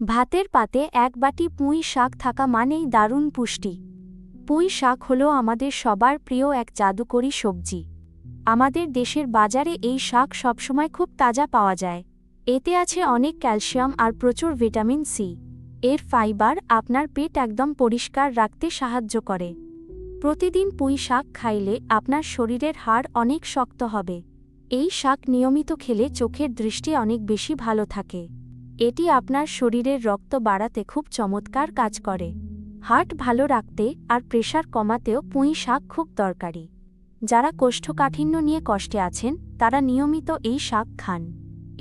ভাতের পাতে এক বাটি পুঁই শাক থাকা মানেই দারুণ পুষ্টি। পুঁই শাক হলো আমাদের সবার প্রিয় এক জাদুকরী সবজি। আমাদের দেশের বাজারে এই শাক সবসময় খুব তাজা পাওয়া যায়। এতে আছে অনেক ক্যালসিয়াম আর প্রচুর ভিটামিন সি। এর ফাইবার আপনার পেট একদম পরিষ্কার রাখতে সাহায্য করে। প্রতিদিন পুঁই শাক খাইলে আপনার শরীরের হাড় অনেক শক্ত হবে। এই শাক নিয়মিত খেলে চোখের দৃষ্টি অনেক বেশি ভালো থাকে। এটি আপনার শরীরের রক্ত বাড়াতে খুব চমৎকার কাজ করে। হার্ট ভালো রাখতে আর প্রেশার কমাতেও পুঁই শাক খুব দরকারি। যারা কোষ্ঠকাঠিন্য নিয়ে কষ্টে আছেন তারা নিয়মিত এই শাক খান।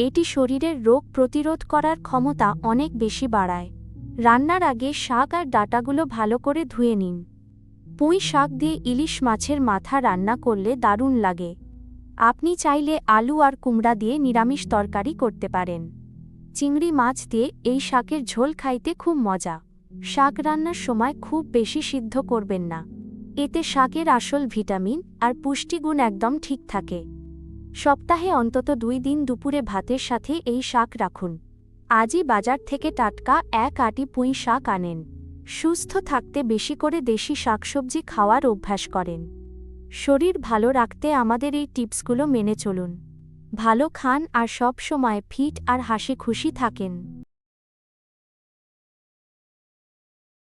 এটি শরীরের রোগ প্রতিরোধ করার ক্ষমতা অনেক বেশি বাড়ায়। রান্নার আগে শাক আর ডাঁটাগুলো ভালো করে ধুয়ে নিন। পুঁই শাক দিয়ে ইলিশ মাছের মাথা রান্না করলে দারুণ লাগে। আপনি চাইলে আলু আর কুমড়া দিয়ে নিরামিষ তরকারি করতে পারেন। চিংড়ি মাছ দিয়ে এই শাকের ঝোল খাইতে খুব মজা। শাক রান্নার সময় খুব বেশি সিদ্ধ করবেন না। এতে শাকের আসল ভিটামিন আর পুষ্টিগুণ একদম ঠিক থাকে। সপ্তাহে অন্তত 2 দিন দুপুরে ভাতের সাথে এই শাক রাখুন। আজই বাজার থেকে টাটকা এক আঁটি পুঁই শাক আনেন। সুস্থ থাকতে বেশি করে দেশি শাকসবজি খাওয়ার অভ্যাস করেন। শরীর ভালো রাখতে আমাদের এই টিপসগুলো মেনে চলুন। ভালো খান আর সব সময় ফিট আর হাসি খুশি থাকেন।